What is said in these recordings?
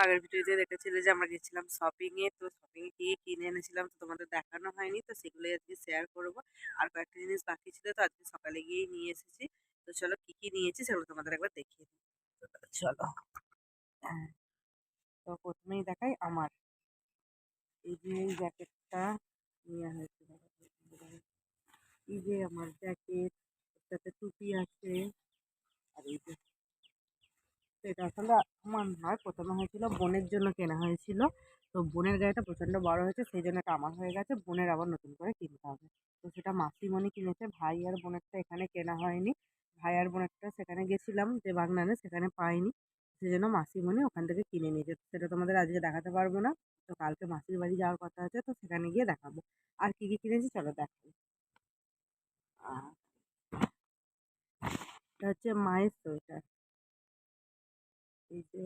আগের ভিডিওতে দেখেছিলে যে আমরা গেছিলাম শপিংয়ে, তো শপিংয়ে গিয়ে কিনে এনেছিলাম, তো তোমাদের দেখানো হয়নি, তো সেগুলোই আজকে শেয়ার করব। আর কয়েকটা জিনিস বাকি ছিল, তো আজকে সকালে গিয়েই নিয়ে এসেছি। তো চলো কি কি নিয়েছি সেগুলো তোমাদের একবার দেখিয়ে দিই। চলো। হ্যাঁ, তো প্রথমেই দেখাই আমার এই যে এই জ্যাকেটটা নেওয়া হয়েছে। এই যে আমার জ্যাকেট, তাতে টুপি আছে। আর এই যে এটা আসলে আমার নয়, প্রথমে হয়েছিল বোনের জন্য কেনা হয়েছিল। তো বোনের গাড়িটা প্রচণ্ড বড় হয়েছে, সেই জন্য এটা আমার হয়ে গেছে, বোনের আবার নতুন করে কিনতে হবে। তো সেটা মাসিমণি কিনেছে, ভাই আর বোনেরটা এখানে কেনা হয়নি। ভাই আর বোনেরটা সেখানে গেছিলাম যে বাগনানে, সেখানে পাইনি, সেই জন্য মাসিমণি ওখান থেকে কিনে নিয়েছে। সেটা তোমাদের আজকে দেখাতে পারবো না, তো কালকে মাসির বাড়ি যাওয়ার কথা আছে, তো সেখানে গিয়ে দেখাবো। আর কি কি কিনেছি চলো দেখাই। আহ, এটা হচ্ছে মায়ের সোয়েটার। এই যে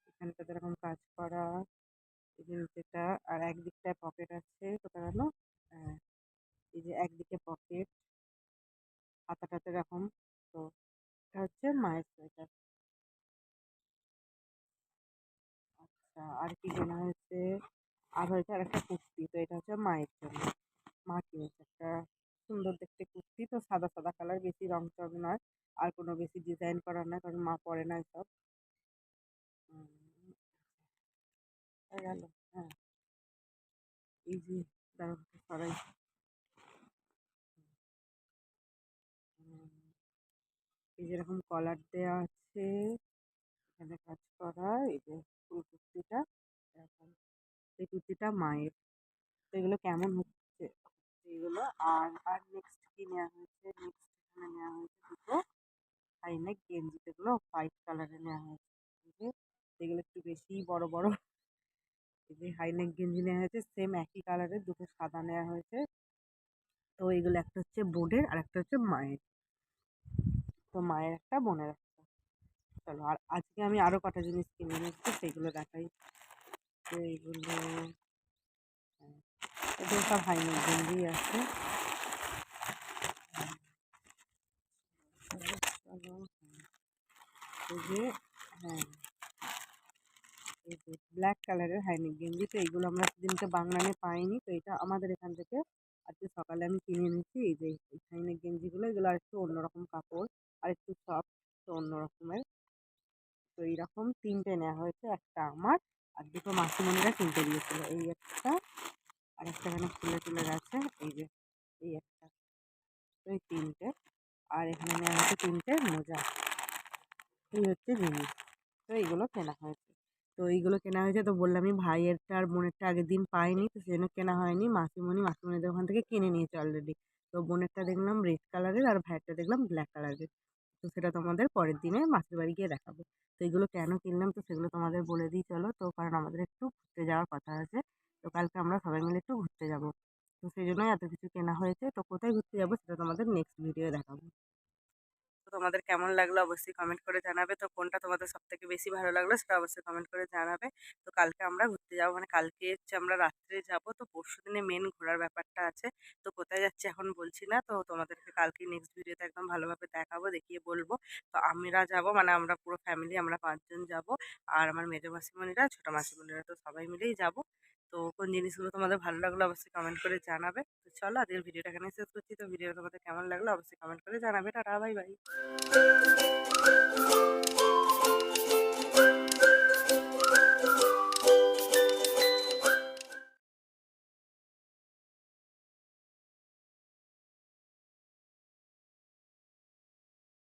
এখানটাতে এরকম কাজ করা, এই যে নিচেটা, আর একদিকটায় পকেট আছে, কোথায় গেল? হ্যাঁ, এই যে একদিকে পকেট, হাতাটাতে এরকম। তো এটা হচ্ছে মায়ের সোয়েটার। আচ্ছা, আর কি কেনা হয়েছে? আর হয়েছে আর একটা কুর্তি, তো এটা হচ্ছে মায়ের জন্য। মা কিনেছে একটা সুন্দর দেখতে কুর্তি, তো সাদা সাদা কালার, বেশি রং চং নয়, আর কোনো বেশি ডিজাইন করা নয়, কারণ মা পরে না এসব। হয়ে গেল। হ্যাঁ, এই যে দাঁড়াও সরাই। এই যেরকম কলার দেওয়া আছে, এখানে কাজ করা, এই যে ফুল কুর্তিটা এরকম। এই কুর্তিটা মায়ের। তো এগুলো কেমন হচ্ছে এগুলো। আর আর নেক্সট কি নেওয়া হয়েছে, নেক্সট এখানে নেওয়া হয়েছে দুটো হাইনেক গেঞ্জি, যেগুলো হোয়াইট কালারের নেওয়া হয়েছে। এই যে এগুলো একটু বেশি বড় বড়। এই যে হাইনেক গেঞ্জি নেওয়া হয়েছে, সেম একই কালারের দুটো সাদা নেওয়া হয়েছে। তো এগুলো একটা হচ্ছে বোনের আর একটা হচ্ছে মায়ের। তো মায়ের একটা, বোনের একটা। চলো, আর আজকে আমি আরো কটা জিনিস কিনে নিচ্ছি, সেগুলো দেখাই। তো এইগুলো, হ্যাঁ, এদের সব হাইনেক গেঞ্জি আছে। চলো, এই যে, হ্যাঁ, এই যে ব্ল্যাক কালারের হাইনেক গেঞ্জি, তো এইগুলো আমরা সেদিনকে বাংলানে পাইনি, তো এটা আমাদের এখান থেকে আজকে সকালে আমি কিনে নিয়েছি। এই যে এই হাইনেক গেঞ্জিগুলো, এগুলো আর একটু অন্যরকম কাপড়, আর একটু সফট, তো অন্য রকমের। তো এইরকম তিনটে নেওয়া হয়েছে, একটা আমার আর দুটো মাসিমণিরা কিনতে দিয়েছিল। এই একটা, আর একটা এখানে ফুলে তুলে গেছে, এই যে এই একটা। তো এই তিনটে, আর এখানে নেওয়া হয়েছে তিনটে মোজা। এই হচ্ছে জিনিস। তো এইগুলো কেনা হয়েছে। তো এইগুলো কেনা হয়েছে, তো বললামই ভাইয়েরটা আর বোনেরটা আগের দিন পাইনি, তো সেজন্য কেনা হয়নি। মাসিমণিদের ওখান থেকে কিনে নিয়েছে অলরেডি। তো বোনেরটা দেখলাম রেড কালারের, আর ভাইয়েরটা দেখলাম ব্ল্যাক কালারের। তো সেটা তোমাদের পরের দিনে মাসির বাড়ি গিয়ে দেখাবো। তো এগুলো কেন কিনলাম, তো সেগুলো তোমাদের বলে দিই চলো। তো কারণ আমাদের একটু ঘুরতে যাওয়ার কথা আছে, তো কালকে আমরা সবাই মিলে একটু ঘুরতে যাব। তো সেই জন্যই এত কিছু কেনা হয়েছে। তো কোথায় ঘুরতে যাবো সেটা তোমাদের নেক্সট ভিডিও দেখাবো। তো তোমাদের কেমন লাগলো অবশ্যই কমেন্ট করে জানাবে। তো কোনটা তোমাদের সব থেকে বেশি ভালো লাগলো সেটা অবশ্যই কমেন্ট করে জানাবে। তো কালকে আমরা ঘুরতে যাবো, মানে কালকে হচ্ছে আমরা রাত্রে যাব, তো পরশু দিনে মেন ঘোরার ব্যাপারটা আছে। তো কোথায় যাচ্ছি এখন বলছি না, তো তোমাদেরকে কালকে নেক্সট ভিডিওতে একদম ভালোভাবে দেখাবো, দেখিয়ে বলবো। তো আমরা যাব, মানে আমরা পুরো ফ্যামিলি, আমরা 5 জন যাব। আর আমার মেজো মাসিমণিরা, ছোটো মাসিমণিরা, তো সবাই মিলেই যাব। তো কোন জিনিসগুলো তোমাদের ভালো লাগলো অবশ্যই কমেন্ট করে জানাবে। তো চলো আজকের ভিডিওটা এখানে শেষ করছি। তো ভিডিওটা তোমাদের কেমন লাগলো অবশ্যই কমেন্ট করে জানাবে। Tata, bye bye.